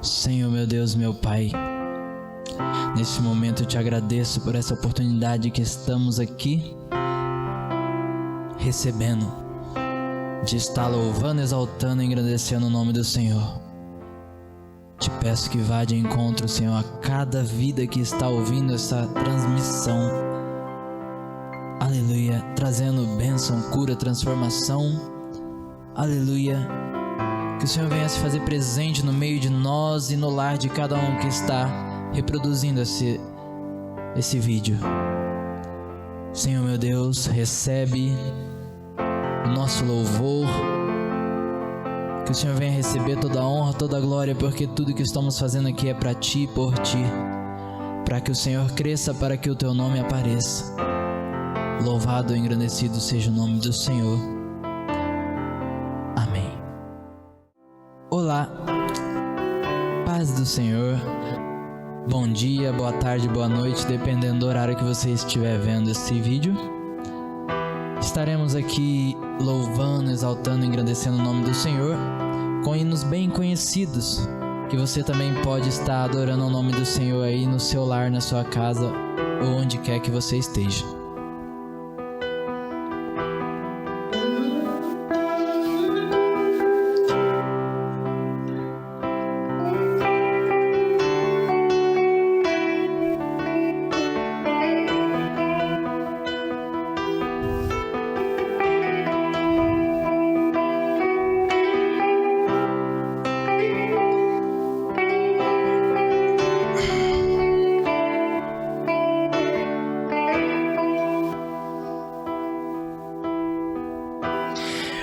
Senhor, meu Deus, meu Pai, nesse momento eu te agradeço por essa oportunidade que estamos aqui recebendo, de estar louvando, exaltando e engrandecendo o nome do Senhor. Te peço que vá de encontro, Senhor, a cada vida que está ouvindo essa transmissão. Aleluia, trazendo bênção, cura, transformação. Aleluia. Que o Senhor venha se fazer presente no meio de nós e no lar de cada um que está reproduzindo esse vídeo. Senhor, meu Deus, recebe o nosso louvor. Que o Senhor venha receber toda a honra, toda a glória, porque tudo que estamos fazendo aqui é para Ti e por Ti. Para que o Senhor cresça, para que o Teu nome apareça. Louvado e engrandecido seja o nome do Senhor. Amém. Olá, paz do Senhor. Bom dia, boa tarde, boa noite, dependendo do horário que você estiver vendo esse vídeo. Estaremos aqui louvando, exaltando e engrandecendo o nome do Senhor com hinos bem conhecidos, que você também pode estar adorando o nome do Senhor aí no seu lar, na sua casa ou onde quer que você esteja.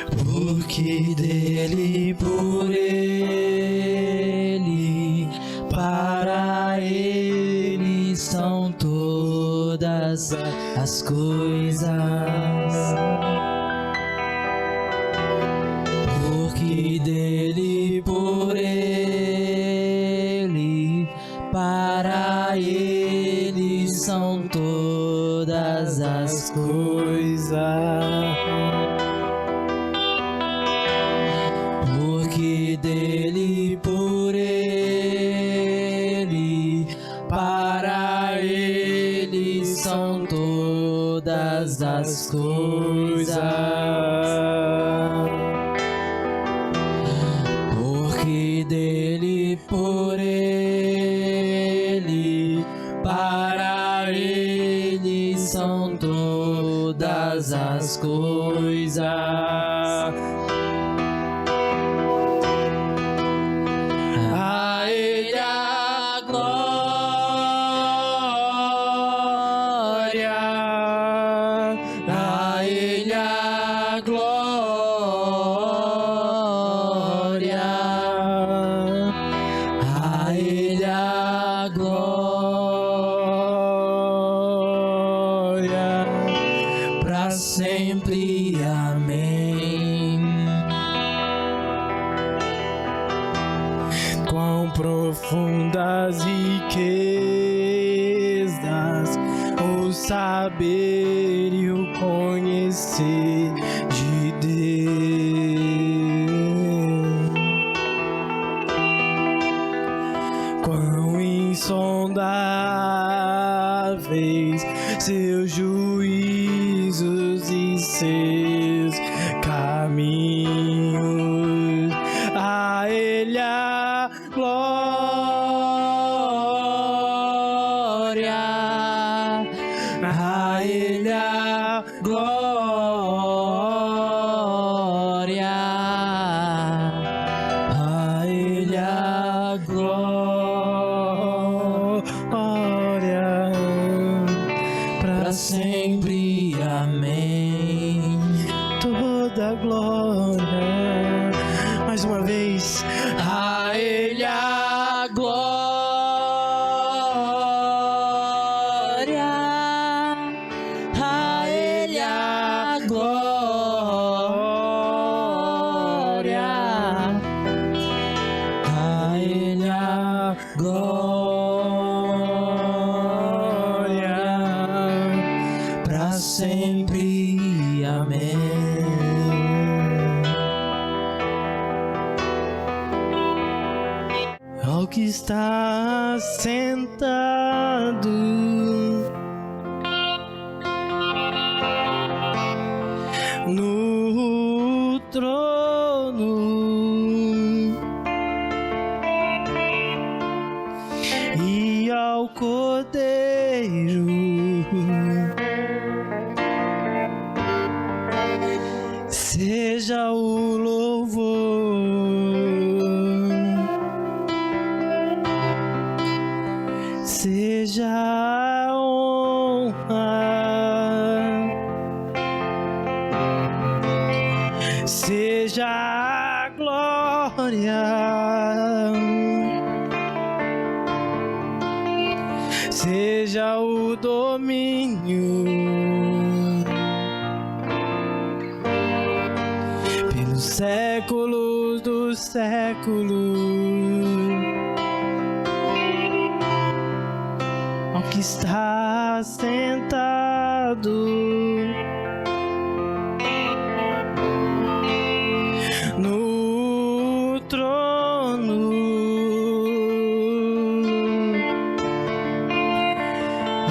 Porque dele, por ele, para ele são todas as coisas. Porque dele, por ele, para ele são todas as coisas. Porque dele, por ele, para ele são todas as coisas. Porque dele, por ele, para ele são todas as coisas. Sempre, amém. Quão profundas riquezas o saber e o conhecer de Deus. Quão insondáveis seus juízos e seus caminhos. A ele a glória, a ele a glória, a ele a glória, para sempre, amém. Toda glória, mais uma vez, a ele a glória, a ele a glória, a ele a glória, para sempre, amém. que está sentado no trono e ao Cordeiro seja o louvor, seja a honra, seja a glória, seja o domínio pelos séculos dos séculos, ao que está sentado no trono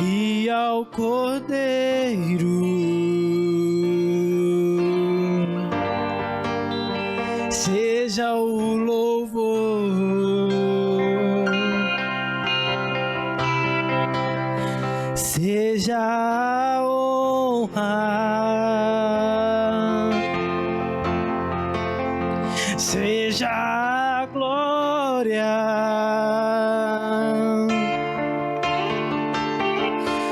e ao Cordeiro seja o louvor, seja a honra, seja a glória,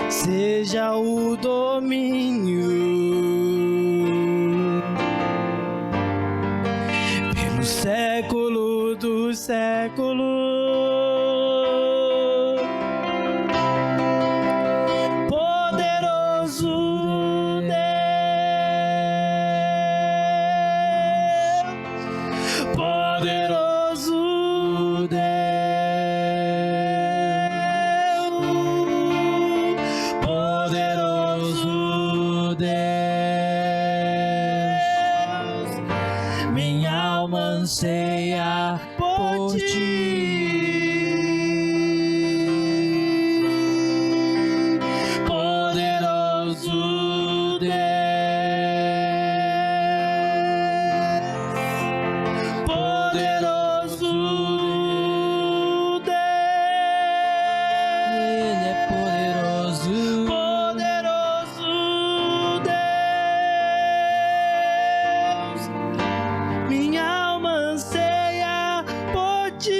seja o domínio pelo século dos séculos. Poderoso Deus, poderoso Deus, poderoso Deus, minha alma anseia por ti. Poderoso Deus, poderoso Deus, Ele é poderoso, poderoso Deus, minha alma anseia por ti.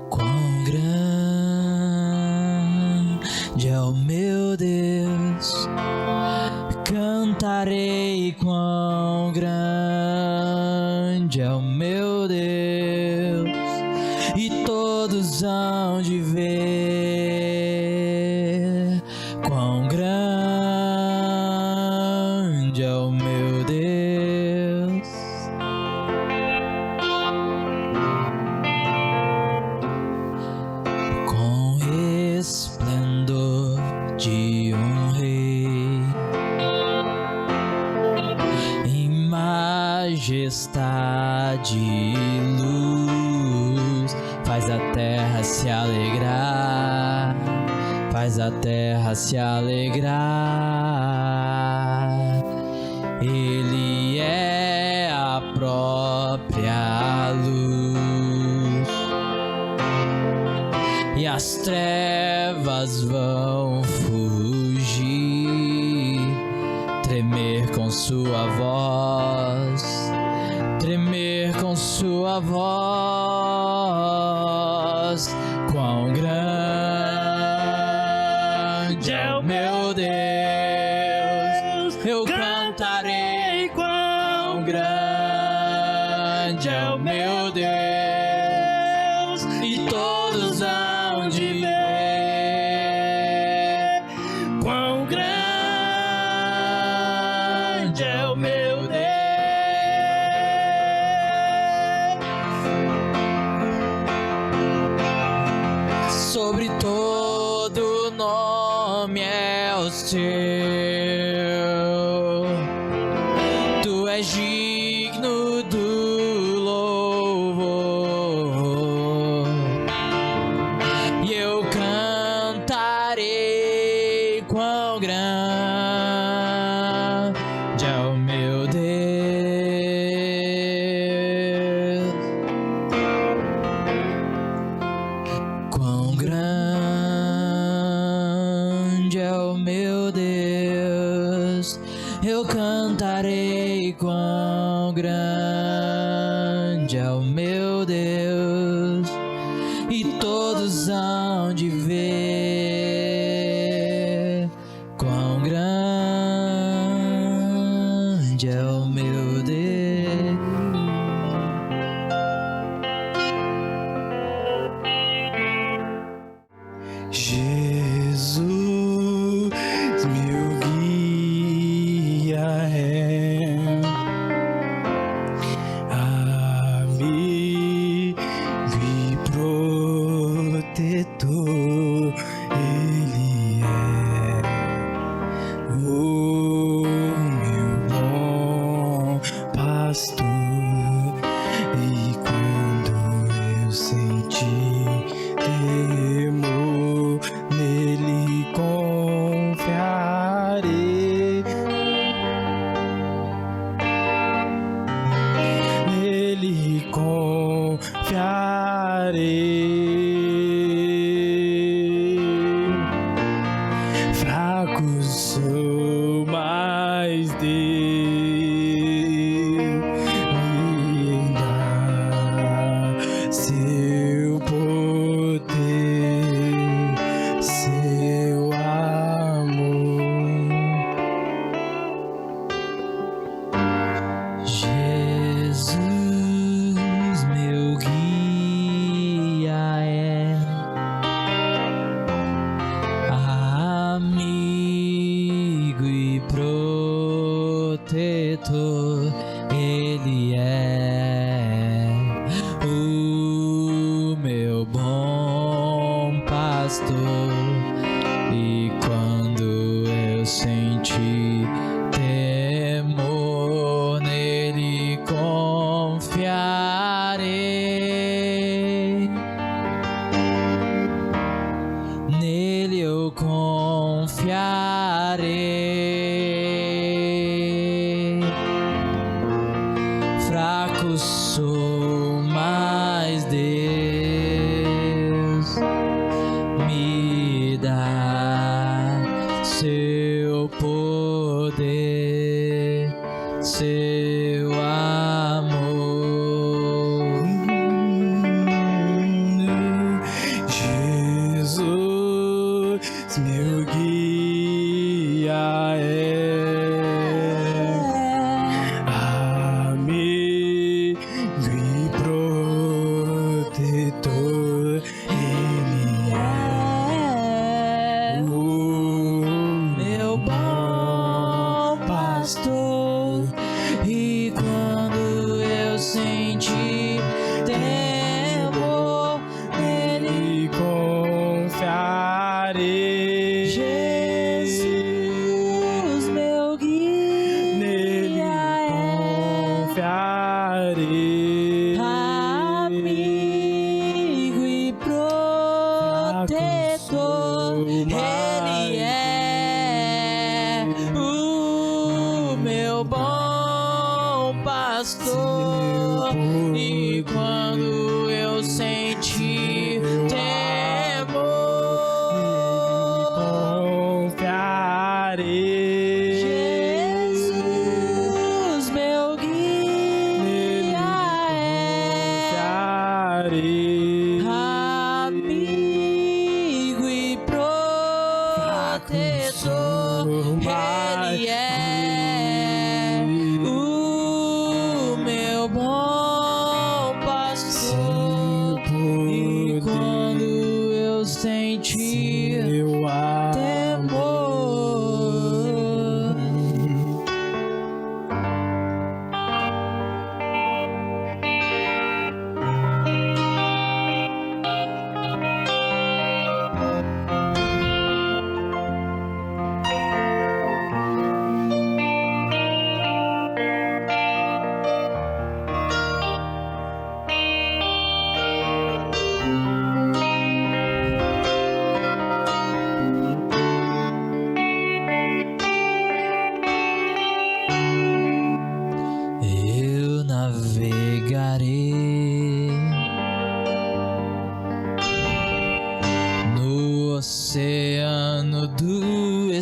Quão grande é o meu Deus, cantarei quão grande é o meu Deus, e todos hão de ver quão grande é o meu Deus. Com esplendor de um rei, em majestade e luz, faz a terra se alegrar, faz a terra se alegrar. Ele é a própria luz, e as trevas vão fugir, tremer com sua voz, tremer com sua voz. Quão grande é o meu Deus, eu cantarei quão todos hão de ver quão grande é o meu Deus. Sobre todo nome é o seu, tu és digno do louvor, e eu cantarei quão grande é o meu Deus. Quão grande é o meu Deus, eu cantarei quão grande é o meu Deus, e todos hão de ver quão grande é o meu Deus. Jesus, meu guia é, amigo e protetor, Ele é o meu bom pastor, e quando eu senti temor, nele confiarei, nele confiarei. Fraco sou, mas Deus me dá seu poder, seu amor. Jesus, meu guia é, amigo e protetor, Ele é o meu bom pastor, e quando eu senti temor, nele confiarei, nele eu confiarei. Fraco sou, mas Deus me dá seu poder, seu amor. Jesus, meu guia é, amigo e protetor, Ele é o meu bom pastor, e quando eu senti temor, nele confiarei. Jesus, meu guia, nele confiarei. Amigo e protetor,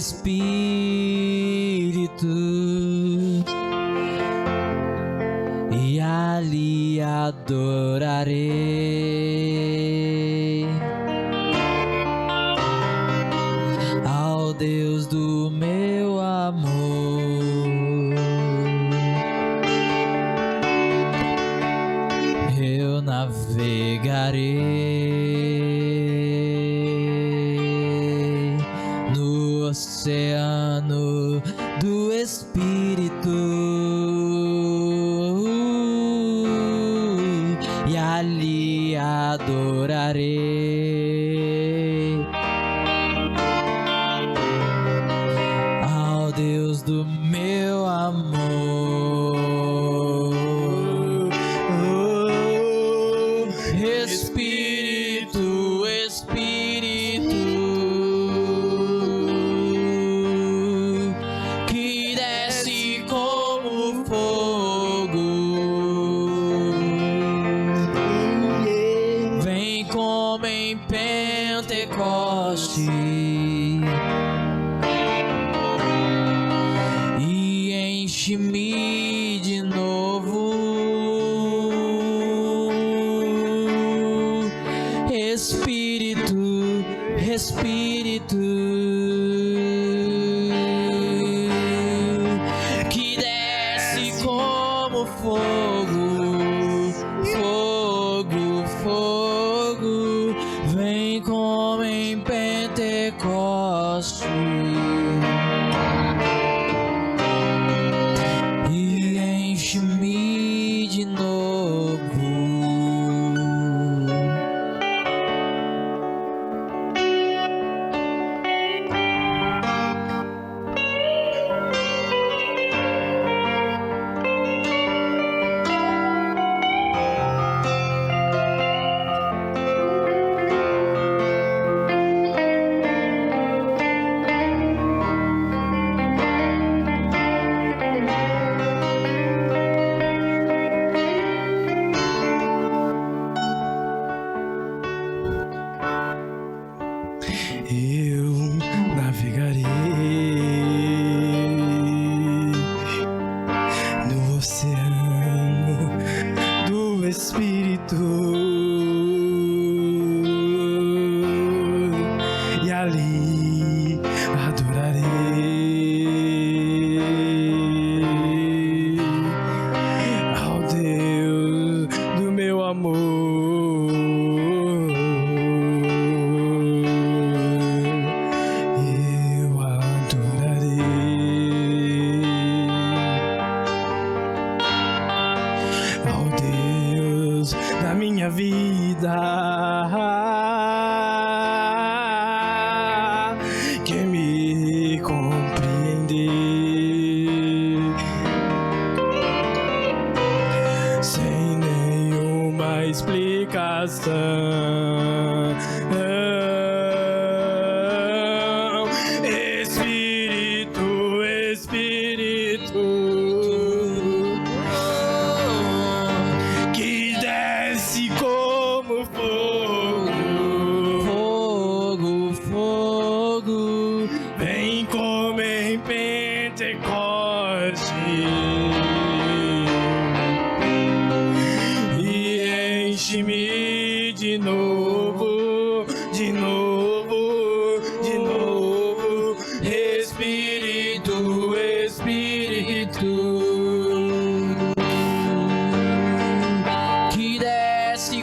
Espírito, e ali adorarei ao Deus do meu amor. Eu navegarei no oceano do Espírito, e ali adorarei ao Deus do meu amor. Espírito, Espírito, que desce como fogo, vem como em Pentecoste e enche-me de novo. Espírito, Espírito, que desce como fogo, fogo, fogo, vem como em Pentecoste e enche-me de novo. Eu navegarei no oceano do Espírito, e ali adorarei ao Deus do meu amor. Da minha vida, que me compreender sem nenhuma explicação. Espírito, Espírito, como fogo, fogo, fogo, vem como em Pentecoste e enche-me de novo, de novo, de novo. Espírito, Espírito,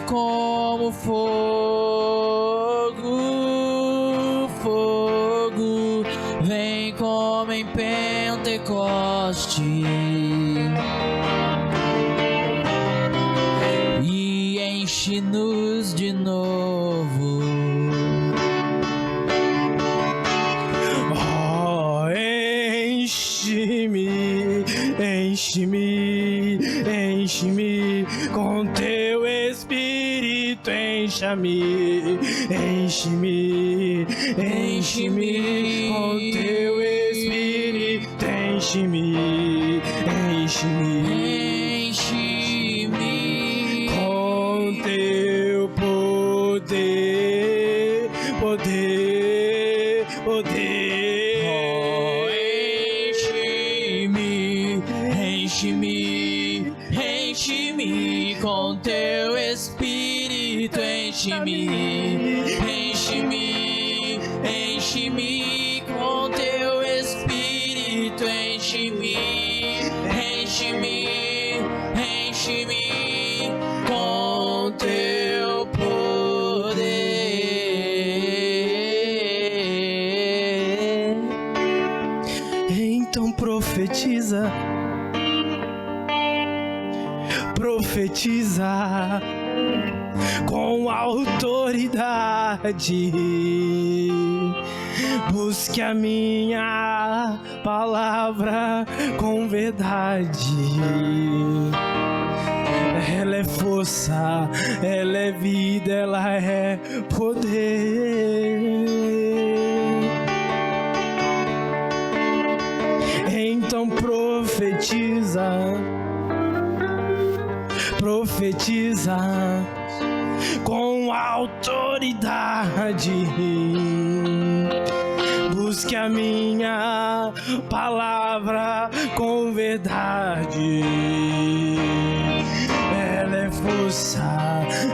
como fogo, fogo, vem como em Pentecoste e enche-nos de novo. Oh, enche-me, enche-me, enche-me com teu Espírito, enche-me, enche-me, enche-me com teu Espírito, enche-me, enche-me, enche-me com teu poder, poder, poder. enche-me, enche-me, enche-me com teu Espírito, enche-me, enche-me, enche-me com teu poder. Então profetiza, profetiza com autoridade. Busque a minha palavra com verdade. Ela é força, ela é vida, ela é poder. Então profetiza, profetiza com autoridade. Busque a minha palavra com verdade. Ela é força,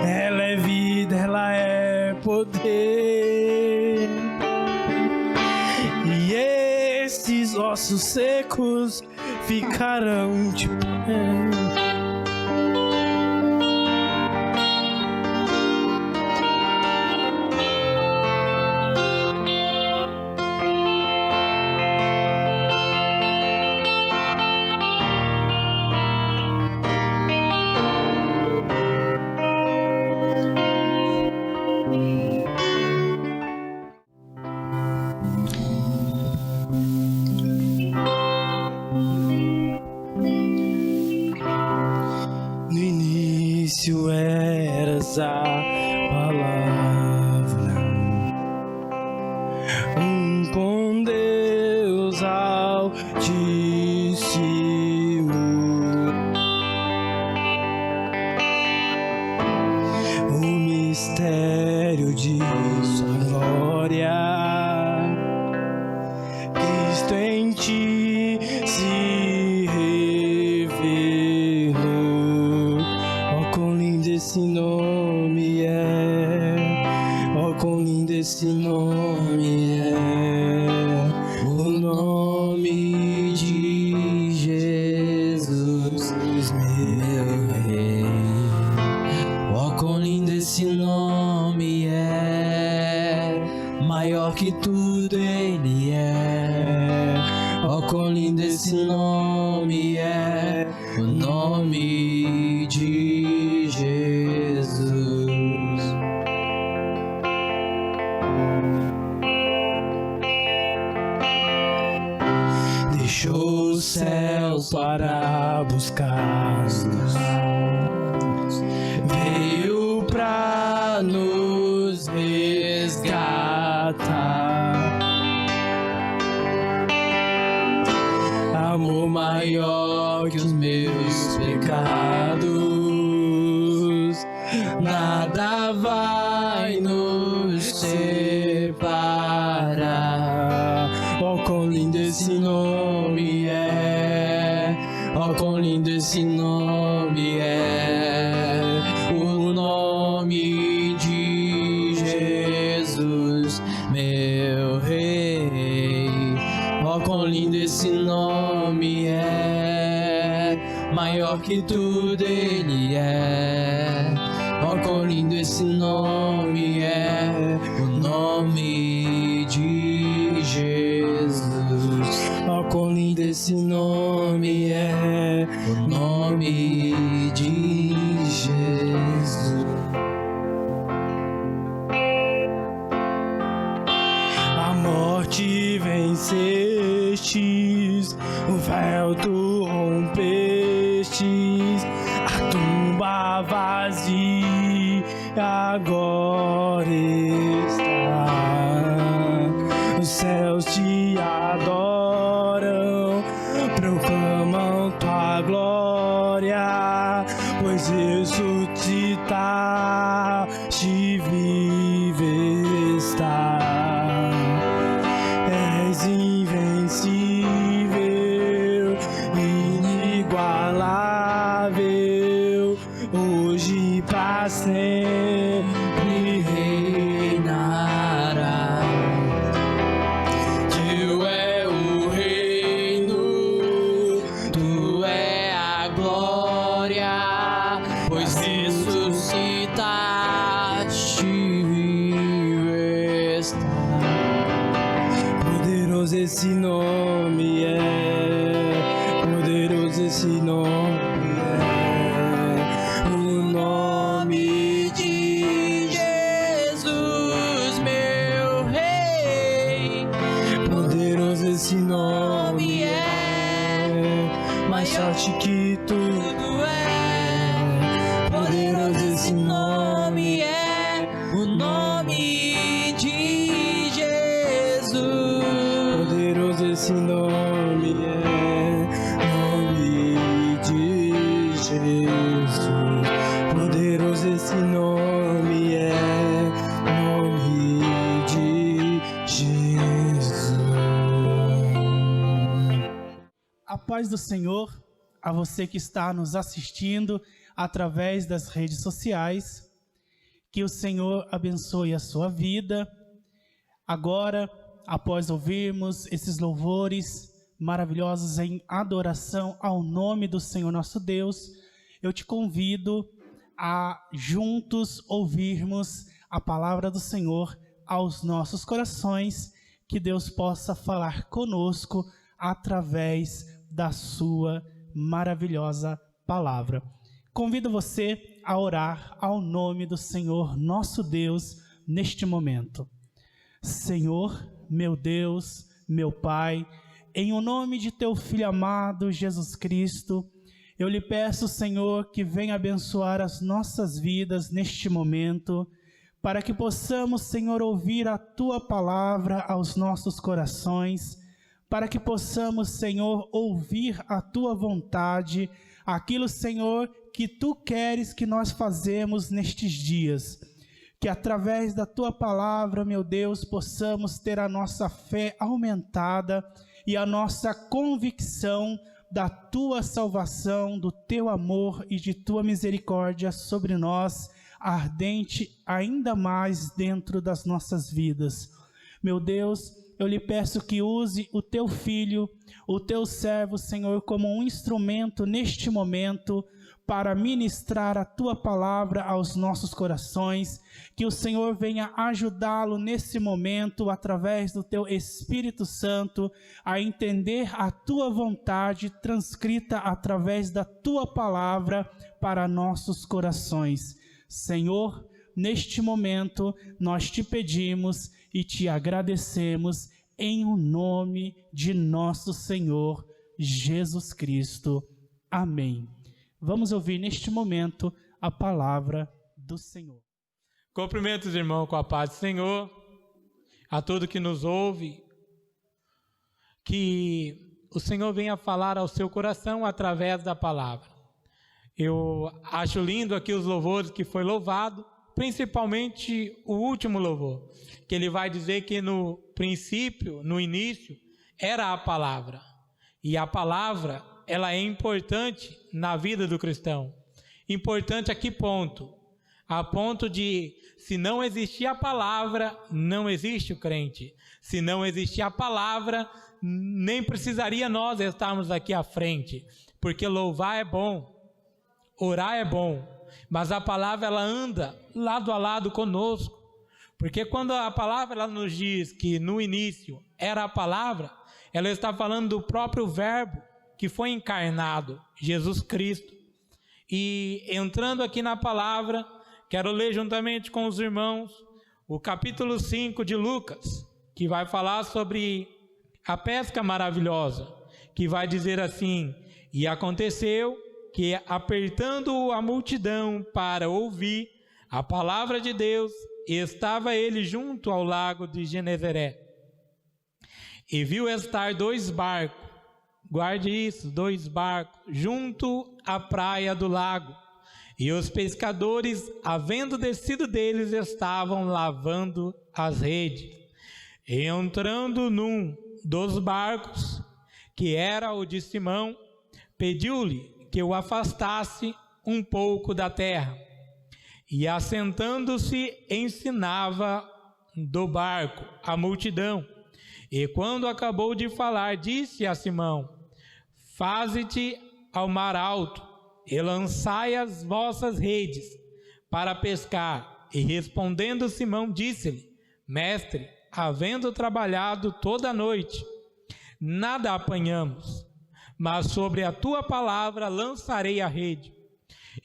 ela é vida, ela é poder. E esses ossos secos ficarão de pé. Eras a palavra, com Deus Altíssimo, o mistério de sua glória, Cristo em ti se revelou. Quão lindo esse nome é, oh, quão lindo esse nome é, o nome de Jesus, meu Rei. Oh, quão lindo esse nome é, maior que tudo ele é. Oh, quão lindo esse nome é, o nome de Jesus. Deixou os céus para buscar-nos, veio pra nos resgatar. Amor maior que os meus pecados, nada vai nos separar. Oh, quão lindo esse nome é, oh, quão lindo esse nome é, o nome de Jesus, meu Rei. Oh, quão lindo esse nome é, maior que tudo ele é. Oh, quão lindo esse nome é, o nome de Jesus. Oh, quão lindo esse nome é, o nome de Jesus. A morte vencestes, o véu tu rompestes, a tumba vazia agora está. Os céus te adoram, proclamam tua glória, pois ressuscitaste, vive está. És invencível, inigualável, hoje e pra sempre está. Poderoso esse nome é, poderoso esse nome é, o nome de Jesus, meu Rei. Poderoso esse nome é, mais forte que tudo é. Poderoso esse nome é, o nome de Jesus. Poderoso esse nome é, nome de Jesus. Poderoso esse nome é, nome de Jesus. A paz do Senhor a você que está nos assistindo através das redes sociais. Que o Senhor abençoe a sua vida. Agora, após ouvirmos esses louvores maravilhosos em adoração ao nome do Senhor nosso Deus, eu te convido a juntos ouvirmos a palavra do Senhor aos nossos corações, que Deus possa falar conosco através da sua maravilhosa palavra. Convido você a orar ao nome do Senhor nosso Deus neste momento. Senhor, meu Deus, meu Pai, em o nome de teu Filho amado Jesus Cristo, eu lhe peço, Senhor, que venha abençoar as nossas vidas neste momento, para que possamos, Senhor, ouvir a tua palavra aos nossos corações, para que possamos, Senhor, ouvir a tua vontade, aquilo, Senhor, que tu queres que nós fazemos nestes dias. Que através da tua palavra, meu Deus, possamos ter a nossa fé aumentada e a nossa convicção da tua salvação, do teu amor e de tua misericórdia sobre nós, ardente ainda mais dentro das nossas vidas. Meu Deus, eu lhe peço que use o teu filho, o teu servo, Senhor, como um instrumento neste momento para ministrar a tua palavra aos nossos corações, que o Senhor venha ajudá-lo nesse momento, através do teu Espírito Santo, a entender a tua vontade transcrita através da tua palavra para nossos corações. Senhor, neste momento nós te pedimos e te agradecemos em o nome de nosso Senhor Jesus Cristo. Amém. Vamos ouvir neste momento a palavra do Senhor. Cumprimento os irmãos com a paz do Senhor, a todo que nos ouve, que o Senhor venha falar ao seu coração através da palavra. Eu acho lindo aqui os louvores que foi louvado, principalmente o último louvor, que ele vai dizer que no princípio, no início, era a palavra, e a palavra ela é importante na vida do cristão. Importante a que ponto? A ponto de, se não existir a palavra, não existe o crente. Se não existir a palavra, nem precisaria nós estarmos aqui à frente. Porque louvar é bom, orar é bom, mas a palavra ela anda lado a lado conosco. Porque quando a palavra ela nos diz que no início era a palavra, ela está falando do próprio verbo que foi encarnado, Jesus Cristo. E entrando aqui na palavra, quero ler juntamente com os irmãos o capítulo 5 de Lucas, que vai falar sobre a pesca maravilhosa, que vai dizer assim: e aconteceu que, apertando a multidão para ouvir a palavra de Deus, estava ele junto ao lago de Genezaré, e viu estar 2 barcos, guarde isso, 2 barcos, junto à praia do lago. E os pescadores, havendo descido deles, estavam lavando as redes. E entrando num dos barcos, que era o de Simão, pediu-lhe que o afastasse um pouco da terra. E assentando-se, ensinava do barco a multidão. E quando acabou de falar, disse a Simão: faze-te ao mar alto e lançai as vossas redes para pescar. E respondendo Simão, disse-lhe: mestre, havendo trabalhado toda a noite, nada apanhamos, mas sobre a tua palavra lançarei a rede.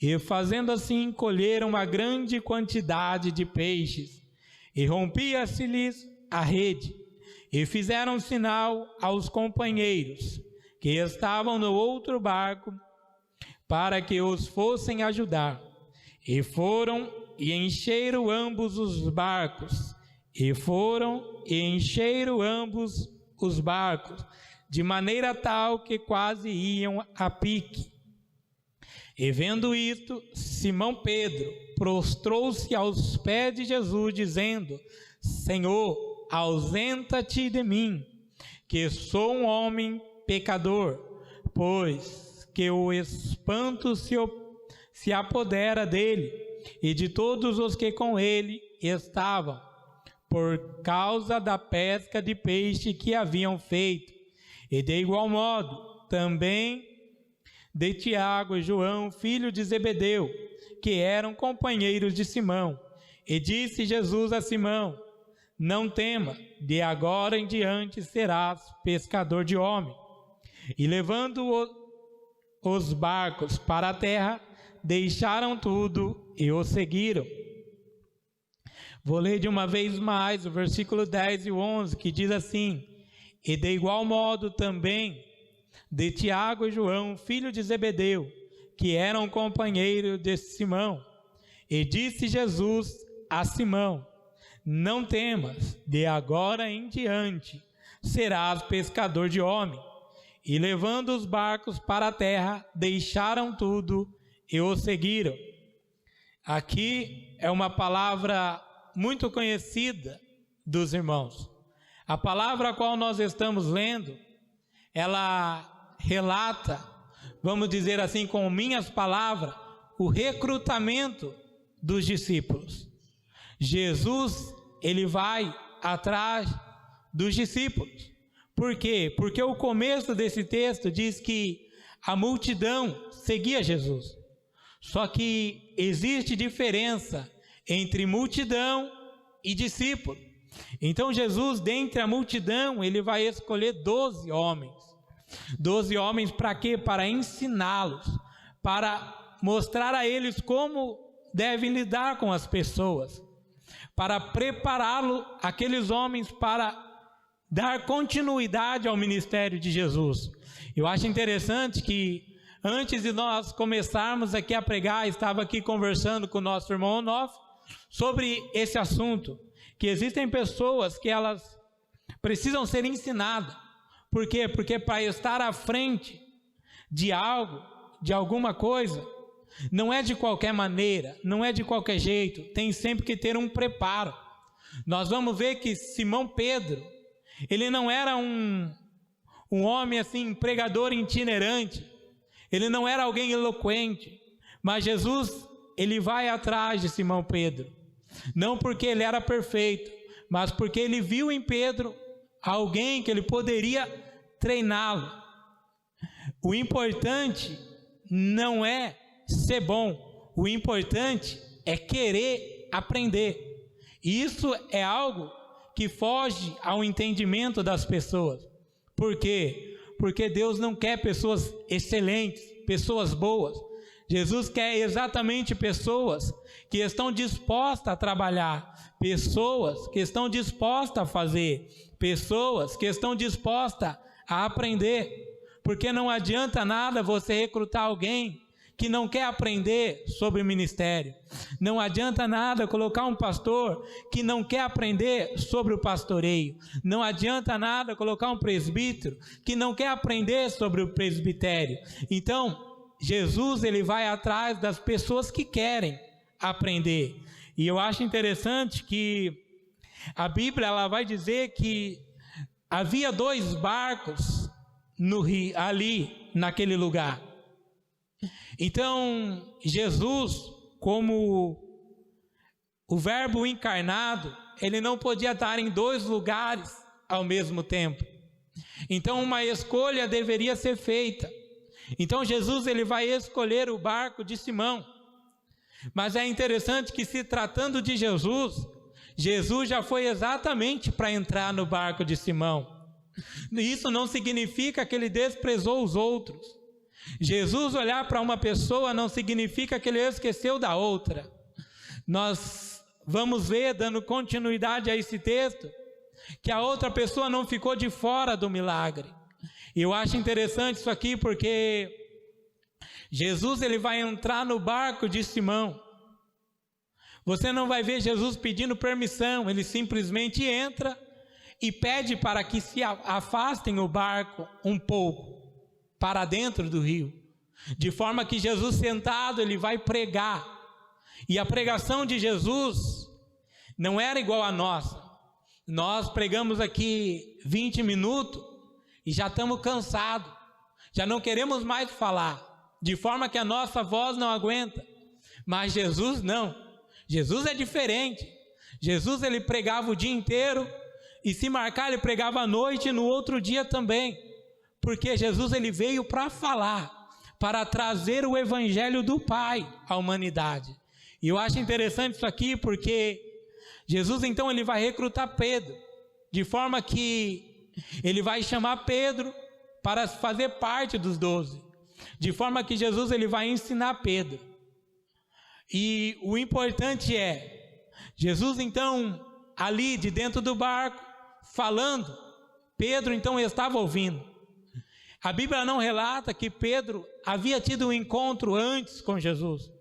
E fazendo assim, colheram uma grande quantidade de peixes, e rompia-se-lhes a rede, e fizeram sinal aos companheiros que estavam no outro barco, para que os fossem ajudar. E foram e encheram ambos os barcos, de maneira tal que quase iam a pique. E vendo isto, Simão Pedro prostrou-se aos pés de Jesus, dizendo: Senhor, ausenta-te de mim, que sou um homem pecador, pois que o espanto se apodera dele e de todos os que com ele estavam, por causa da pesca de peixe que haviam feito. E de igual modo também de Tiago e João, filho de Zebedeu, que eram companheiros de Simão. E disse Jesus a Simão: não tema, de agora em diante serás pescador de homens. E levando os barcos para a terra, deixaram tudo e o seguiram. Vou ler de uma vez mais o versículo 10 e 11, que diz assim: e de igual modo também de Tiago e João, filho de Zebedeu, que eram companheiros de Simão. E disse Jesus a Simão: não temas, de agora em diante serás pescador de homem. E levando os barcos para a terra, deixaram tudo e o seguiram. Aqui é uma palavra muito conhecida dos irmãos. A palavra a qual nós estamos lendo, ela relata, vamos dizer assim com minhas palavras, o recrutamento dos discípulos. Jesus, ele vai atrás dos discípulos. Por quê? Porque o começo desse texto diz que a multidão seguia Jesus. Só que existe diferença entre multidão e discípulo. Então Jesus, dentre a multidão, ele vai escolher 12 homens. 12 homens para quê? Para ensiná-los, para mostrar a eles como devem lidar com as pessoas, para prepará-los, aqueles homens, para dar continuidade ao ministério de Jesus. Eu acho interessante que antes de nós começarmos aqui a pregar, estava aqui conversando com o nosso irmão Onofre sobre esse assunto, que existem pessoas que elas precisam ser ensinadas. Por quê? Porque para estar à frente de algo, de alguma coisa, não é de qualquer maneira, não é de qualquer jeito, tem sempre que ter um preparo. Nós vamos ver que Simão Pedro, ele não era um homem assim, pregador itinerante, ele não era alguém eloquente, mas Jesus, ele vai atrás de Simão Pedro, não porque ele era perfeito, mas porque ele viu em Pedro alguém que ele poderia treiná-lo. O importante não é ser bom, o importante é querer aprender. E isso é algo que foge ao entendimento das pessoas. Por quê? Porque Deus não quer pessoas excelentes, pessoas boas. Jesus quer exatamente pessoas que estão dispostas a trabalhar, pessoas que estão dispostas a fazer, pessoas que estão dispostas a aprender. Porque não adianta nada você recrutar alguém que não quer aprender sobre o ministério. Não adianta nada colocar um pastor que não quer aprender sobre o pastoreio. Não adianta nada colocar um presbítero que não quer aprender sobre o presbitério. Então, Jesus, ele vai atrás das pessoas que querem aprender. E eu acho interessante que a Bíblia, ela vai dizer que havia 2 barcos no rio, ali naquele lugar. Então, Jesus, como o verbo encarnado, ele não podia estar em 2 lugares ao mesmo tempo. Então, uma escolha deveria ser feita. Então, Jesus, ele vai escolher o barco de Simão. Mas é interessante que, se tratando de Jesus, Jesus já foi exatamente para entrar no barco de Simão. Isso não significa que ele desprezou os outros. Jesus olhar para uma pessoa não significa que ele esqueceu da outra. Nós vamos ver, dando continuidade a esse texto, que a outra pessoa não ficou de fora do milagre. E eu acho interessante isso aqui porque Jesus ele vai entrar no barco de Simão. Você não vai ver Jesus pedindo permissão, ele simplesmente entra e pede para que se afastem o barco um pouco para dentro do rio, de forma que Jesus sentado ele vai pregar. E a pregação de Jesus não era igual à nossa. Nós pregamos aqui 20 minutos e já estamos cansados, já não queremos mais falar, de forma que a nossa voz não aguenta. Mas Jesus não. Jesus é diferente. Jesus ele pregava o dia inteiro e se marcar ele pregava à noite e no outro dia também, porque Jesus ele veio para falar, para trazer o evangelho do Pai à humanidade. E eu acho interessante isso aqui porque Jesus então ele vai recrutar Pedro, de forma que ele vai chamar Pedro para fazer parte dos 12, de forma que Jesus ele vai ensinar Pedro. E o importante é, Jesus então ali de dentro do barco, falando, Pedro então estava ouvindo. A Bíblia não relata que Pedro havia tido um encontro antes com Jesus.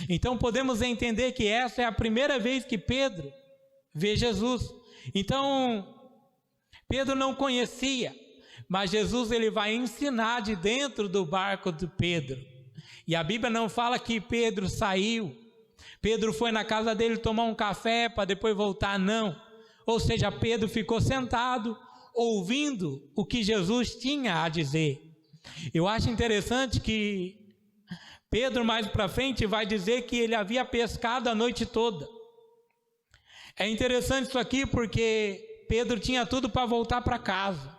Então podemos entender que essa é a primeira vez que Pedro vê Jesus. Então Pedro não conhecia, mas Jesus ele vai ensinar de dentro do barco de Pedro. E a Bíblia não fala que Pedro saiu, Pedro foi na casa dele tomar um café para depois voltar, não. Ou seja, Pedro ficou sentado, ouvindo o que Jesus tinha a dizer. Eu acho interessante que Pedro mais para frente vai dizer que ele havia pescado a noite toda. É interessante isso aqui porque Pedro tinha tudo para voltar para casa.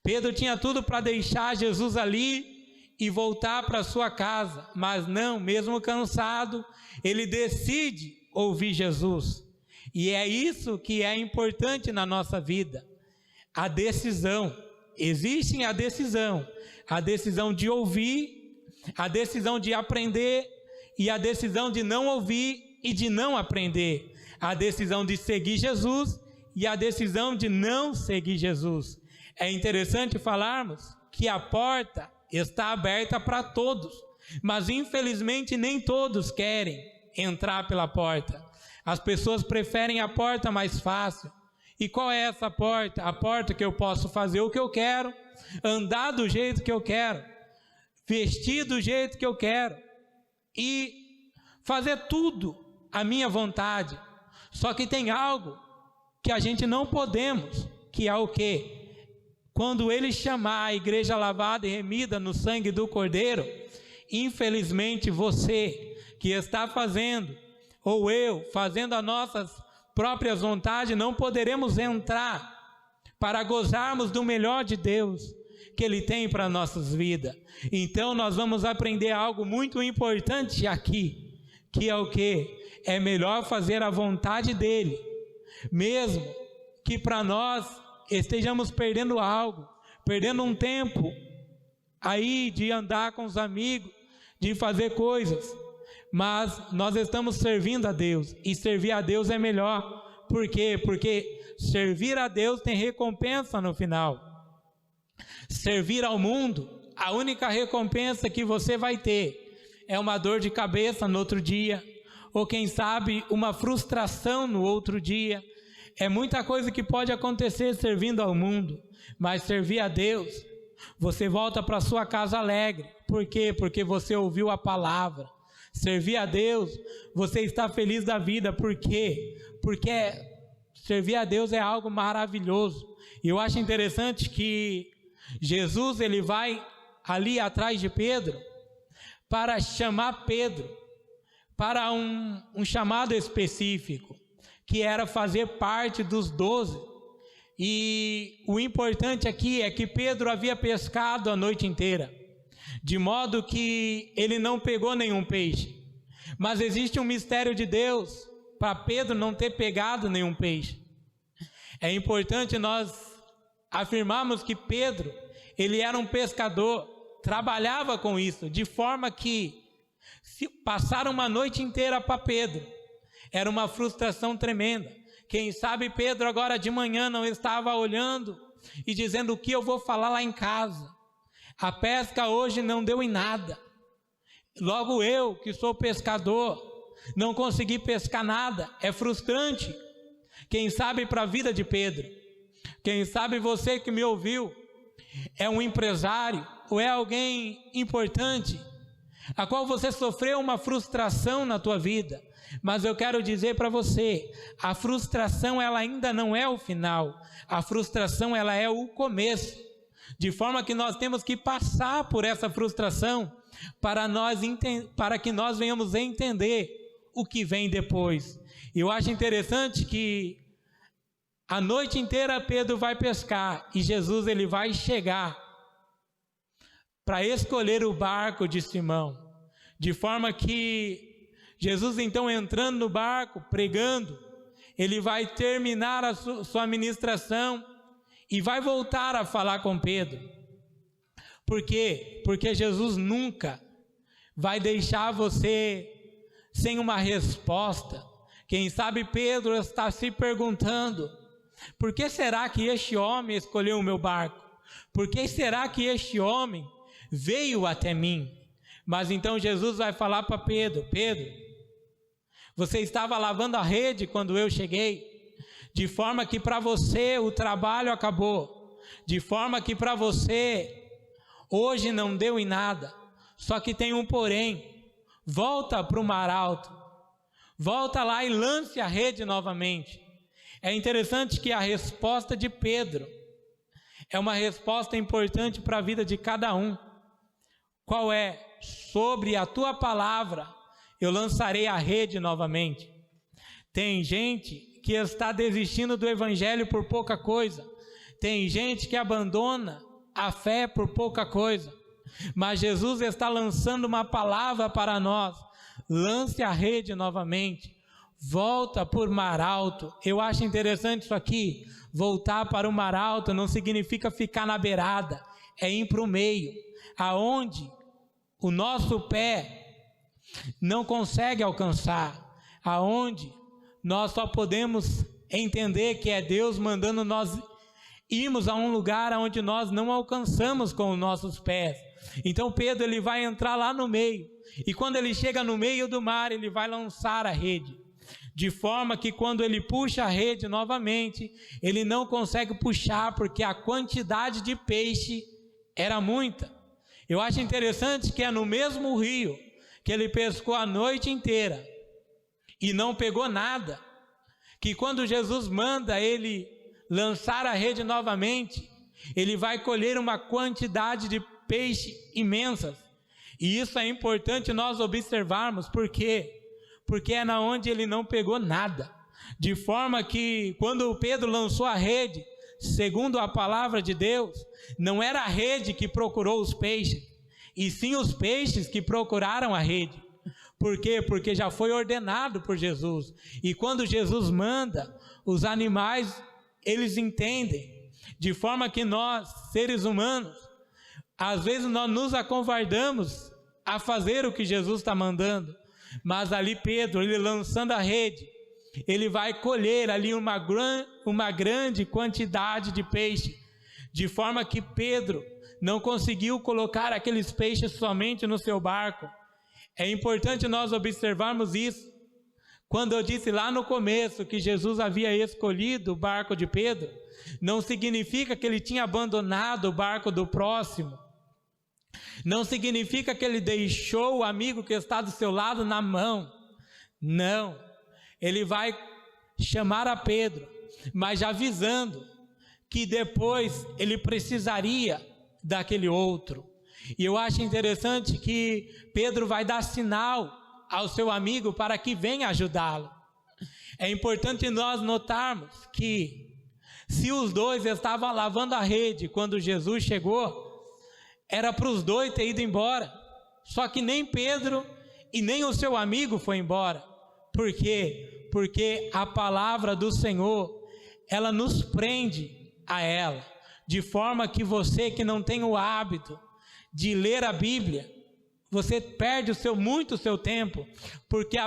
Pedro tinha tudo para deixar Jesus ali e voltar para sua casa, mas não, mesmo cansado, ele decide ouvir Jesus. E é isso que é importante na nossa vida, a decisão. Existe a decisão de ouvir, a decisão de aprender e a decisão de não ouvir e de não aprender, a decisão de seguir Jesus e a decisão de não seguir Jesus. É interessante falarmos que a porta está aberta para todos, mas infelizmente nem todos querem entrar pela porta. As pessoas preferem a porta mais fácil. E qual é essa porta? A porta que eu posso fazer o que eu quero, andar do jeito que eu quero, vestir do jeito que eu quero e fazer tudo à minha vontade. Só que tem algo que a gente não podemos, que é o quê? Quando ele chamar a igreja lavada e remida no sangue do Cordeiro, infelizmente você que está fazendo, ou eu, fazendo as nossas próprias vontades, não poderemos entrar para gozarmos do melhor de Deus que Ele tem para nossas vidas. Então nós vamos aprender algo muito importante aqui, que é o quê? É melhor fazer a vontade dEle, mesmo que para nós estejamos perdendo algo, perdendo um tempo aí de andar com os amigos, de fazer coisas, mas nós estamos servindo a Deus, e servir a Deus é melhor. Por quê? Porque servir a Deus tem recompensa no final. Servir ao mundo, a única recompensa que você vai ter é uma dor de cabeça no outro dia, ou quem sabe uma frustração no outro dia. É muita coisa que pode acontecer servindo ao mundo, mas servir a Deus, você volta para sua casa alegre. Por quê? Porque você ouviu a palavra. Servir a Deus, você está feliz da vida. Por quê? Porque servir a Deus é algo maravilhoso. E eu acho interessante que Jesus ele vai ali atrás de Pedro para chamar Pedro para um chamado específico, que era fazer parte dos 12. E o importante aqui é que Pedro havia pescado a noite inteira, de modo que ele não pegou nenhum peixe. Mas existe um mistério de Deus para Pedro não ter pegado nenhum peixe. É importante nós afirmarmos que Pedro, ele era um pescador, trabalhava com isso, de forma que se passaram uma noite inteira para Pedro, era uma frustração tremenda. Quem sabe Pedro agora de manhã não estava olhando e dizendo: o que eu vou falar lá em casa? A pesca hoje não deu em nada. Logo eu, que sou pescador, não consegui pescar nada. É frustrante. Quem sabe para a vida de Pedro. Quem sabe você que me ouviu é um empresário ou é alguém importante, a qual você sofreu uma frustração na tua vida. Mas eu quero dizer para você, a frustração ela ainda não é o final. A frustração ela é o começo. De forma que nós temos que passar por essa frustração para que nós venhamos a entender o que vem depois. Eu acho interessante que a noite inteira Pedro vai pescar e Jesus ele vai chegar para escolher o barco de Simão. De forma que Jesus então entrando no barco, pregando, ele vai terminar a sua ministração e vai voltar a falar com Pedro. Por quê? Porque Jesus nunca vai deixar você sem uma resposta. Quem sabe Pedro está se perguntando: por que será que este homem escolheu o meu barco? Por que será que este homem veio até mim? Mas então Jesus vai falar para Pedro: Pedro, você estava lavando a rede quando eu cheguei, de forma que para você o trabalho acabou, de forma que para você hoje não deu em nada. Só que tem um porém: volta para o mar alto, volta lá e lance a rede novamente. É interessante que a resposta de Pedro é uma resposta importante para a vida de cada um. Qual é? Sobre a tua palavra eu lançarei a rede novamente. Tem gente que está desistindo do evangelho por pouca coisa. Tem gente que abandona a fé por pouca coisa. Mas Jesus está lançando uma palavra para nós: lance a rede novamente, volta por mar alto. Eu acho interessante isso aqui. Voltar para o mar alto não significa ficar na beirada, é ir para o meio, aonde o nosso pé não consegue alcançar, aonde nós só podemos entender que é Deus mandando nós irmos a um lugar onde nós não alcançamos com os nossos pés. Então Pedro ele vai entrar lá no meio, e quando ele chega no meio do mar, ele vai lançar a rede, de forma que quando ele puxa a rede novamente, ele não consegue puxar, porque a quantidade de peixe era muita. Eu acho interessante que é no mesmo rio que ele pescou a noite inteira e não pegou nada, que quando Jesus manda ele lançar a rede novamente, ele vai colher uma quantidade de peixe imensas. E isso é importante nós observarmos. Por quê? Porque é na onde ele não pegou nada. De forma que quando Pedro lançou a rede, segundo a palavra de Deus, não era a rede que procurou os peixes, e sim os peixes que procuraram a rede. Por quê? Porque já foi ordenado por Jesus. E quando Jesus manda, os animais, eles entendem. De forma que nós, seres humanos, às vezes nós nos acovardamos a fazer o que Jesus está mandando. Mas ali Pedro, ele lançando a rede, ele vai colher ali uma grande quantidade de peixe. De forma que Pedro não conseguiu colocar aqueles peixes somente no seu barco. É importante nós observarmos isso. Quando eu disse lá no começo que Jesus havia escolhido o barco de Pedro, não significa que ele tinha abandonado o barco do próximo. Não significa que ele deixou o amigo que está do seu lado na mão. Não. Ele vai chamar a Pedro, mas já avisando que depois ele precisaria daquele outro. E eu acho interessante que Pedro vai dar sinal ao seu amigo para que venha ajudá-lo. É importante nós notarmos que se os dois estavam lavando a rede quando Jesus chegou, era para os dois ter ido embora. Só que nem Pedro e nem o seu amigo foi embora. Por quê? Porque a palavra do Senhor, ela nos prende a ela, de forma que você que não tem o hábito de ler a Bíblia, você perde muito o seu tempo, porque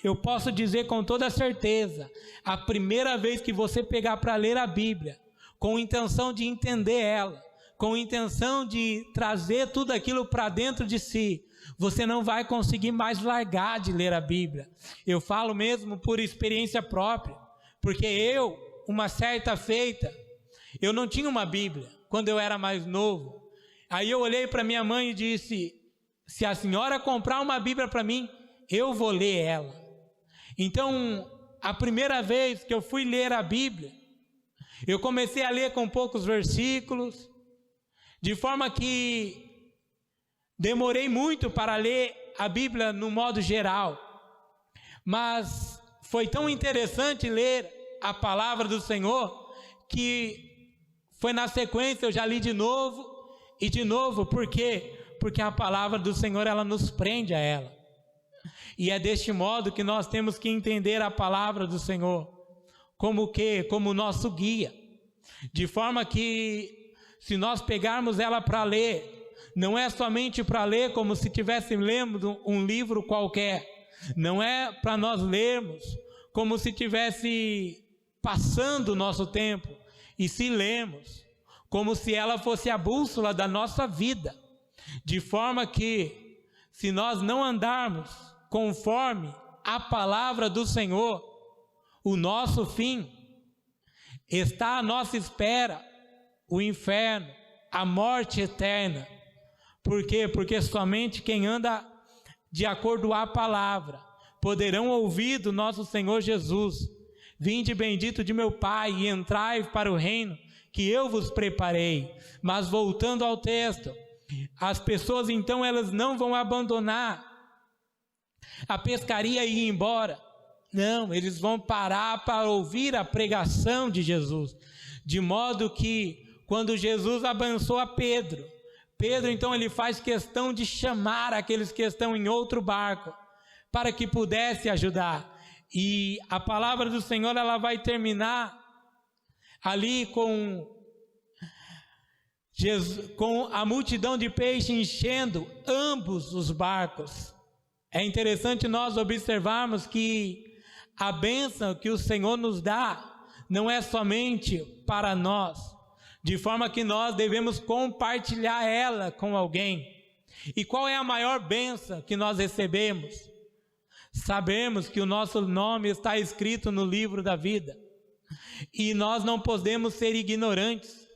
eu posso dizer com toda certeza, a primeira vez que você pegar para ler a Bíblia, com intenção de entender ela, com intenção de trazer tudo aquilo para dentro de si, você não vai conseguir mais largar de ler a Bíblia. Eu falo mesmo por experiência própria, porque eu, uma certa feita, eu não tinha uma Bíblia, quando eu era mais novo. Aí eu olhei para minha mãe e disse, se a senhora comprar uma Bíblia para mim, eu vou ler ela. Então, a primeira vez que eu fui ler a Bíblia, eu comecei a ler com poucos versículos, de forma que demorei muito para ler a Bíblia no modo geral, mas foi tão interessante ler a palavra do Senhor, que foi na sequência eu já li de novo, e de novo, por quê? Porque a palavra do Senhor, ela nos prende a ela, e é deste modo que nós temos que entender a palavra do Senhor, como o quê? Como nosso guia, de forma que, se nós pegarmos ela para ler, não é somente para ler como se estivéssemos lendo um livro qualquer, não é para nós lermos como se estivesse passando o nosso tempo, e se lemos como se ela fosse a bússola da nossa vida, de forma que, se nós não andarmos conforme a palavra do Senhor, o nosso fim está à nossa espera, o inferno, a morte eterna. Por quê? Porque somente quem anda de acordo com a palavra poderão ouvir do nosso Senhor Jesus: vinde bendito de meu Pai e entrai para o reino que eu vos preparei. Mas voltando ao texto, as pessoas então elas não vão abandonar a pescaria e ir embora. Não, eles vão parar para ouvir a pregação de Jesus, de modo que quando Jesus abençoa Pedro, então ele faz questão de chamar aqueles que estão em outro barco, para que pudesse ajudar. E a palavra do Senhor, ela vai terminar ali com a multidão de peixes enchendo ambos os barcos. É interessante nós observarmos que a bênção que o Senhor nos dá não é somente para nós, de forma que nós devemos compartilhar ela com alguém. E qual é a maior bênção que nós recebemos? Sabemos que o nosso nome está escrito no livro da vida, e nós não podemos ser ignorantes.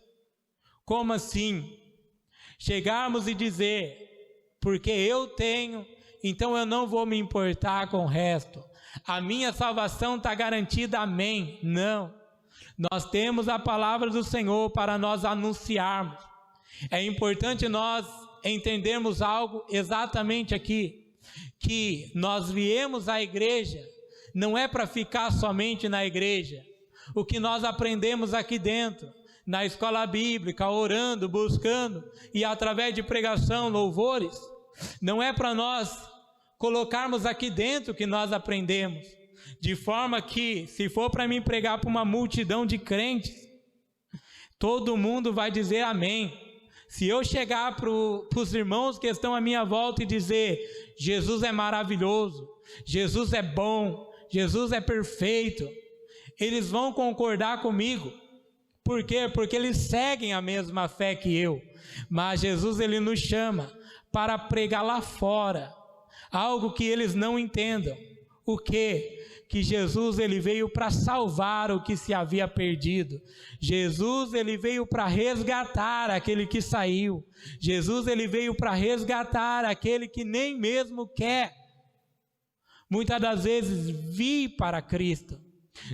Como assim? Chegarmos e dizer, porque eu tenho, então eu não vou me importar com o resto, a minha salvação está garantida, amém. Não, nós temos a palavra do Senhor para nós anunciarmos. É importante nós entendermos algo exatamente aqui, que nós viemos à igreja, não é para ficar somente na igreja. O que nós aprendemos aqui dentro, na escola bíblica, orando, buscando, e através de pregação, louvores, não é para nós colocarmos aqui dentro o que nós aprendemos, de forma que, se for para mim pregar para uma multidão de crentes, todo mundo vai dizer amém. Se eu chegar para os irmãos que estão à minha volta e dizer, Jesus é maravilhoso, Jesus é bom, Jesus é perfeito, eles vão concordar comigo. Por quê? Porque eles seguem a mesma fé que eu. Mas Jesus, ele nos chama para pregar lá fora algo que eles não entendam. O quê? Que Jesus, ele veio para salvar o que se havia perdido. Jesus, ele veio para resgatar aquele que saiu. Jesus, ele veio para resgatar aquele que nem mesmo quer, muitas das vezes, vir para Cristo.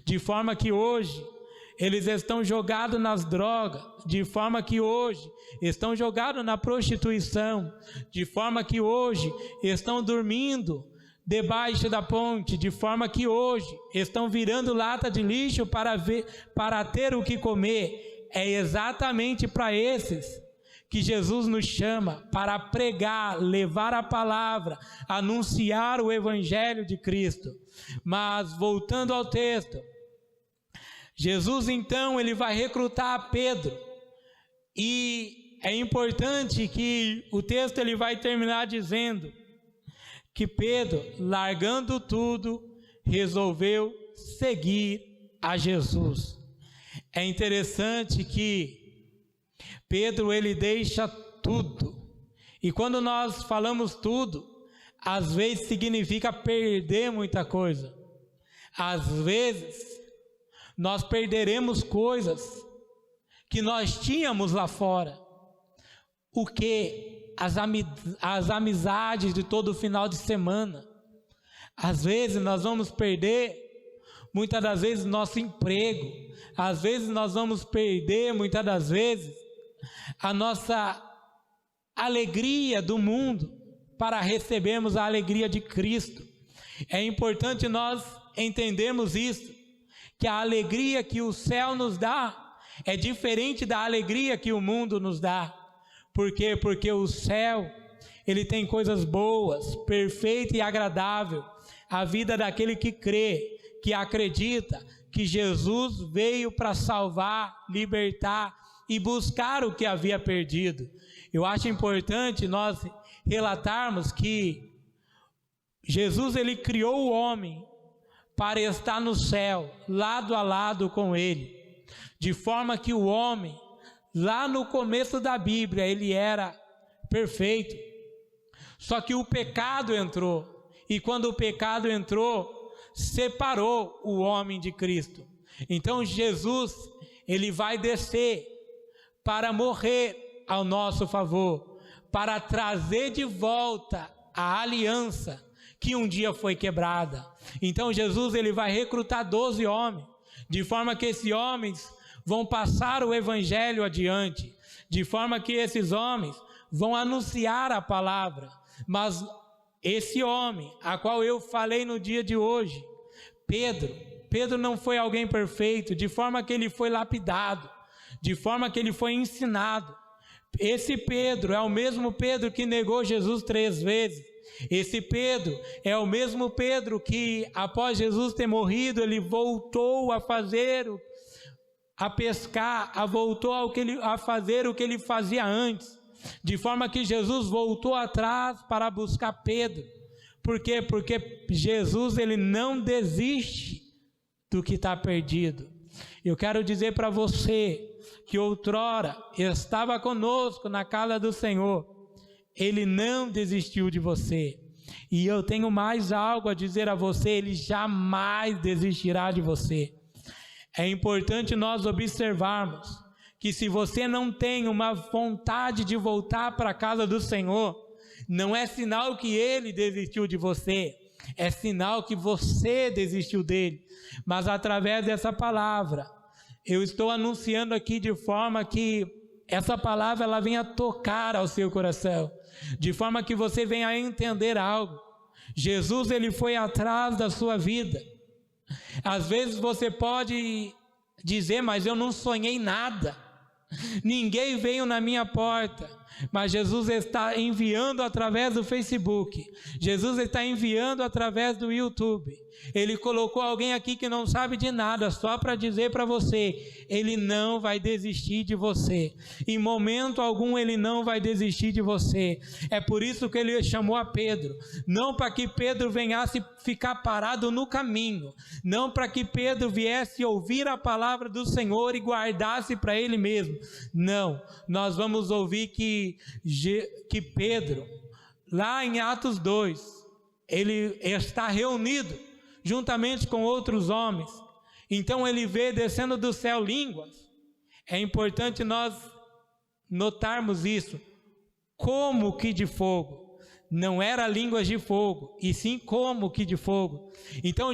De forma que hoje eles estão jogados nas drogas, de forma que hoje estão jogados na prostituição, de forma que hoje estão dormindo debaixo da ponte, de forma que hoje estão virando lata de lixo para ter o que comer. É exatamente para esses que Jesus nos chama para pregar, levar a palavra, anunciar o evangelho de Cristo. Mas voltando ao texto, Jesus então ele vai recrutar Pedro, e é importante que o texto ele vai terminar dizendo que Pedro, largando tudo, resolveu seguir a Jesus. É interessante que Pedro ele deixa tudo, e quando nós falamos tudo, às vezes significa perder muita coisa. Às vezes nós perderemos coisas que nós tínhamos lá fora. O que? As amizades de todo final de semana. Às vezes nós vamos perder, muitas das vezes, nosso emprego. Às vezes nós vamos perder, muitas das vezes, a nossa alegria do mundo para recebermos a alegria de Cristo. É importante nós entendermos isso, que a alegria que o céu nos dá é diferente da alegria que o mundo nos dá. Por quê? Porque o céu, ele tem coisas boas, perfeita e agradável. A vida daquele que crê, que acredita que Jesus veio para salvar, libertar e buscar o que havia perdido. Eu acho importante nós relatarmos que Jesus ele criou o homem para estar no céu, lado a lado com ele, de forma que o homem, lá no começo da Bíblia, ele era perfeito. Só que o pecado entrou, e quando o pecado entrou, separou o homem de Cristo. Então Jesus, ele vai descer para morrer ao nosso favor, para trazer de volta a aliança que um dia foi quebrada. Então Jesus ele vai recrutar 12 homens, de forma que esses homens vão passar o evangelho adiante, de forma que esses homens vão anunciar a palavra. Mas esse homem, a qual eu falei no dia de hoje, Pedro não foi alguém perfeito, de forma que ele foi lapidado, de forma que ele foi ensinado. Esse Pedro é o mesmo Pedro que negou Jesus 3 vezes. Esse Pedro é o mesmo Pedro que, após Jesus ter morrido, ele voltou a pescar, voltou a fazer o que ele fazia antes, de forma que Jesus voltou atrás para buscar Pedro. Por quê? Porque Jesus ele não desiste do que está perdido. Eu quero dizer para você que outrora estava conosco na casa do Senhor, ele não desistiu de você. E eu tenho mais algo a dizer a você, ele jamais desistirá de você. É importante nós observarmos que se você não tem uma vontade de voltar para a casa do Senhor, não é sinal que ele desistiu de você, é sinal que você desistiu dele. Mas através dessa palavra, eu estou anunciando aqui de forma que essa palavra ela venha tocar ao seu coração, de forma que você venha a entender algo. Jesus ele foi atrás da sua vida. Às vezes você pode dizer, mas eu não sonhei nada, ninguém veio na minha porta. Mas Jesus está enviando através do Facebook, Jesus está enviando através do YouTube. Ele colocou alguém aqui que não sabe de nada, só para dizer para você, ele não vai desistir de você. Em momento algum ele não vai desistir de você. É por isso que ele chamou a Pedro, não para que Pedro venhasse ficar parado no caminho, não para que Pedro viesse ouvir a palavra do Senhor e guardasse para ele mesmo. Não, nós vamos ouvir que Pedro, lá em Atos 2, ele está reunido juntamente com outros homens. Então ele vê descendo do céu línguas. É importante nós notarmos isso, como que de fogo. Não era línguas de fogo, e sim como que de fogo. Então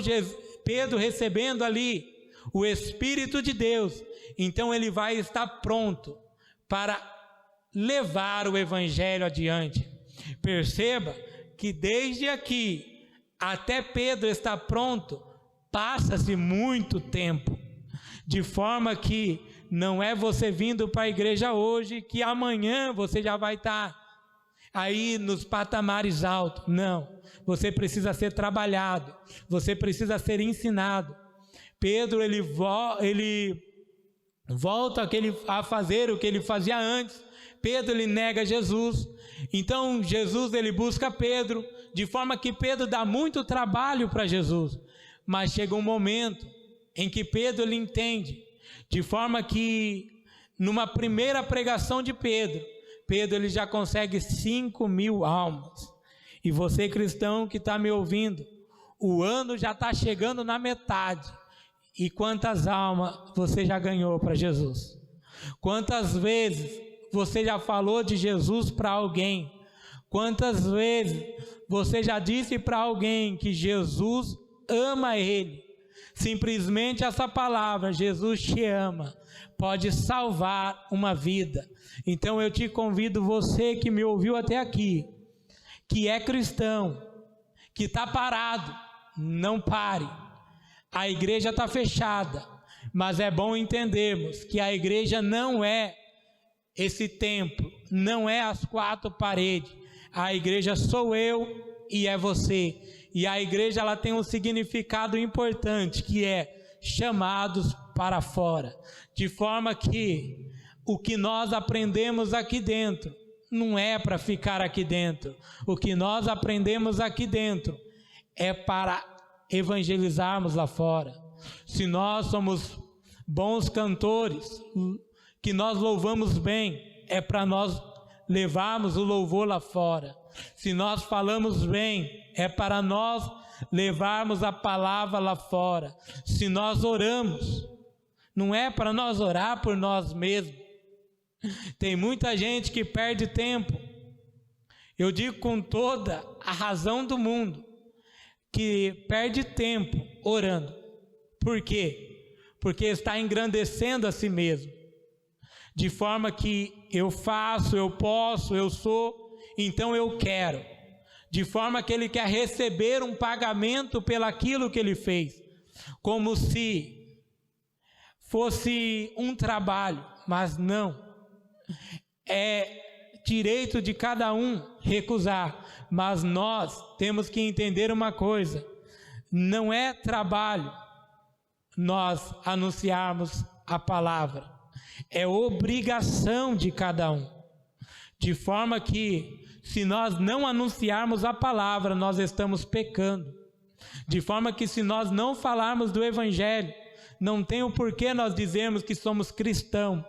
Pedro recebendo ali o Espírito de Deus, então ele vai estar pronto para levar o evangelho adiante. Perceba que desde aqui até Pedro estar pronto, passa-se muito tempo, de forma que não é você vindo para a igreja hoje que amanhã você já vai estar aí nos patamares altos. Não, você precisa ser trabalhado, você precisa ser ensinado. Pedro, ele volta a fazer o que ele fazia antes. Pedro, ele nega Jesus. Então Jesus, ele busca Pedro, de forma que Pedro dá muito trabalho para Jesus. Mas chega um momento em que Pedro, ele entende, de forma que numa primeira pregação de Pedro, ele já consegue 5.000 almas. E você, cristão que está me ouvindo, o ano já está chegando na metade. E quantas almas você já ganhou para Jesus? Quantas vezes você já falou de Jesus para alguém? Quantas vezes você já disse para alguém que Jesus ama ele? Simplesmente essa palavra, Jesus te ama, pode salvar uma vida. Então eu te convido, você que me ouviu até aqui, que é cristão, que está parado, não pare. A igreja está fechada, mas é bom entendermos que a igreja não é esse templo, não é as 4 paredes. A igreja sou eu e é você. E a igreja, ela tem um significado importante, que é chamados para fora. De forma que o que nós aprendemos aqui dentro não é para ficar aqui dentro. O que nós aprendemos aqui dentro é para evangelizarmos lá fora. Se nós somos bons cantores, que nós louvamos bem, é para nós levarmos o louvor lá fora. Se nós falamos bem, é para nós levarmos a palavra lá fora. Se nós oramos, não é para nós orar por nós mesmos. Tem muita gente que perde tempo. Eu digo com toda a razão do mundo, que perde tempo orando. Por quê? Porque está engrandecendo a si mesmo. De forma que eu faço, eu posso, eu sou, então eu quero. De forma que ele quer receber um pagamento pelaquilo que ele fez. Como se fosse um trabalho, mas não. É direito de cada um recusar. Mas nós temos que entender uma coisa: não é trabalho nós anunciarmos a palavra, é obrigação de cada um. De forma que, se nós não anunciarmos a palavra, nós estamos pecando. De forma que, se nós não falarmos do evangelho, não tem o porquê nós dizermos que somos cristãos.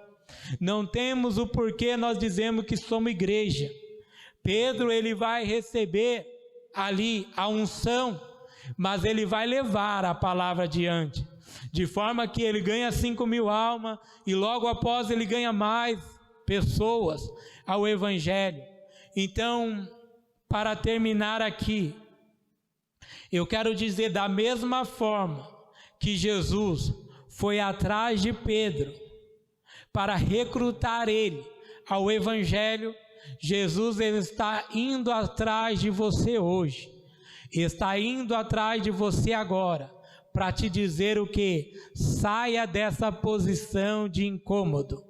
Não temos o porquê nós dizemos que somos igreja. Pedro, ele vai receber ali a unção, mas ele vai levar a palavra adiante. De forma que ele ganha 5.000 almas e logo após ele ganha mais pessoas ao evangelho. Então, para terminar aqui, eu quero dizer, da mesma forma que Jesus foi atrás de Pedro para recrutar ele ao evangelho, Jesus, ele está indo atrás de você hoje, está indo atrás de você agora, para te dizer o que? Saia dessa posição de incômodo,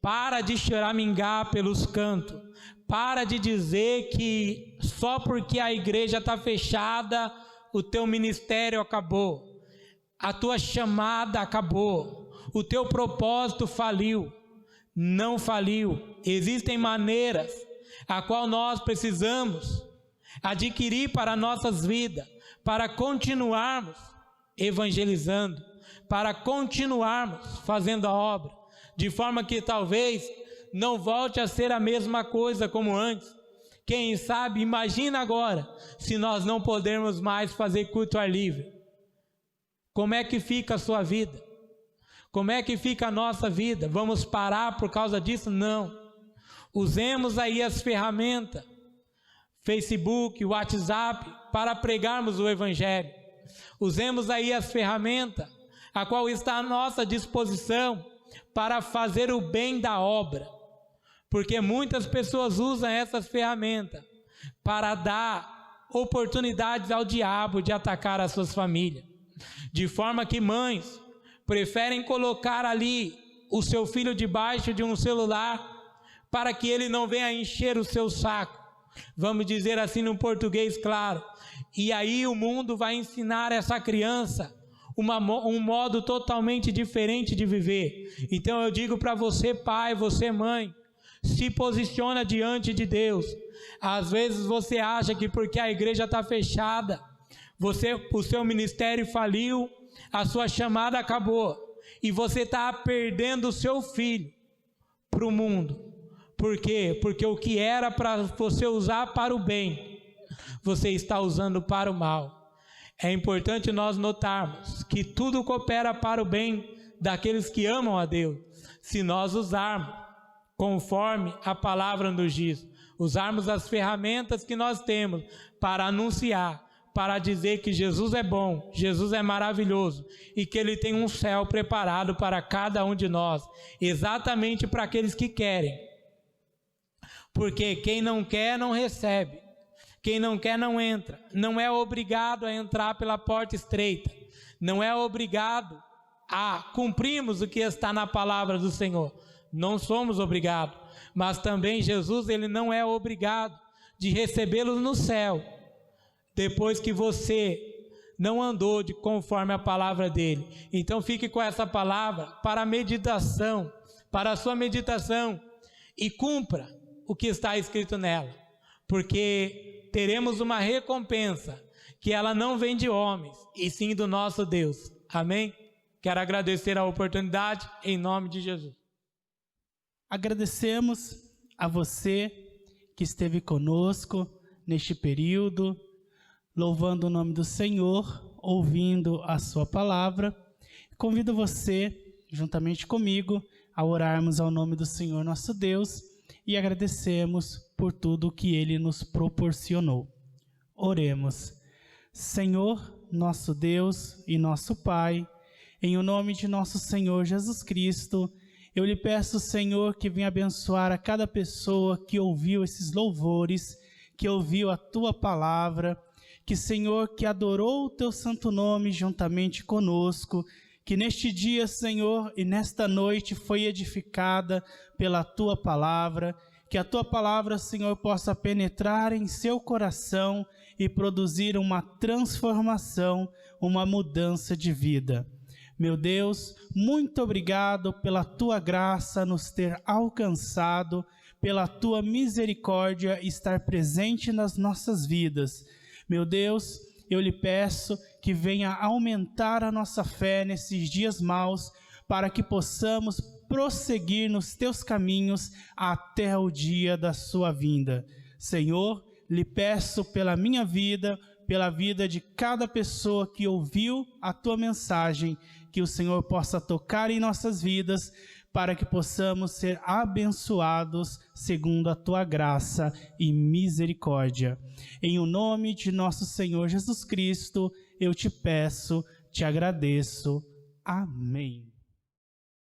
para de choramingar pelos cantos, para de dizer que só porque a igreja está fechada, o teu ministério acabou, a tua chamada acabou, o teu propósito faliu. Não faliu. Existem maneiras a qual nós precisamos adquirir para nossas vidas, para continuarmos evangelizando, para continuarmos fazendo a obra, de forma que talvez não volte a ser a mesma coisa como antes. Quem sabe, imagina agora, se nós não pudermos mais fazer culto ao ar livre. Como é que fica a sua vida? Como é que fica a nossa vida? Vamos parar por causa disso? Não. Usemos aí as ferramentas, Facebook, WhatsApp, para pregarmos o evangelho. Usemos aí as ferramentas, a qual está à nossa disposição, para fazer o bem da obra. Porque muitas pessoas usam essas ferramentas para dar oportunidades ao diabo de atacar as suas famílias. De forma que mães preferem colocar ali o seu filho debaixo de um celular, para que ele não venha encher o seu saco. Vamos dizer assim no português claro. E aí o mundo vai ensinar essa criança um modo totalmente diferente de viver. Então eu digo para você, pai, você, mãe, se posiciona diante de Deus. Às vezes você acha que porque a igreja está fechada, o seu ministério faliu, a sua chamada acabou, e você está perdendo o seu filho para o mundo. Por quê? Porque o que era para você usar para o bem, você está usando para o mal. É importante nós notarmos que tudo coopera para o bem daqueles que amam a Deus, se nós usarmos conforme a palavra nos diz, usarmos as ferramentas que nós temos para anunciar, para dizer que Jesus é bom, Jesus é maravilhoso e que Ele tem um céu preparado para cada um de nós, exatamente para aqueles que querem. Porque quem não quer não recebe, quem não quer não entra, não é obrigado a entrar pela porta estreita, não é obrigado a cumprirmos o que está na palavra do Senhor, não somos obrigados, mas também Jesus, Ele não é obrigado de recebê-los no céu, depois que você não andou conforme a palavra dEle. Então fique com essa palavra para a meditação, para a sua meditação, e cumpra o que está escrito nela, porque teremos uma recompensa, que ela não vem de homens, e sim do nosso Deus. Amém? Quero agradecer a oportunidade, em nome de Jesus. Agradecemos a você que esteve conosco neste período, louvando o nome do Senhor, ouvindo a sua palavra. Convido você, juntamente comigo, a orarmos ao nome do Senhor nosso Deus e agradecemos por tudo que Ele nos proporcionou. Oremos. Senhor, nosso Deus e nosso Pai, em o nome de nosso Senhor Jesus Cristo, eu lhe peço, Senhor, que venha abençoar a cada pessoa que ouviu esses louvores, que ouviu a Tua palavra, que, Senhor, que adorou o Teu santo nome juntamente conosco, que neste dia, Senhor, e nesta noite foi edificada pela Tua palavra, que a Tua palavra, Senhor, possa penetrar em seu coração e produzir uma transformação, uma mudança de vida. Meu Deus, muito obrigado pela Tua graça nos ter alcançado, pela Tua misericórdia estar presente nas nossas vidas. Meu Deus, eu lhe peço que venha aumentar a nossa fé nesses dias maus, para que possamos prosseguir nos Teus caminhos até o dia da Sua vinda. Senhor, lhe peço pela minha vida, pela vida de cada pessoa que ouviu a Tua mensagem, que o Senhor possa tocar em nossas vidas, para que possamos ser abençoados segundo a Tua graça e misericórdia. Em o nome de nosso Senhor Jesus Cristo, eu te peço, te agradeço. Amém.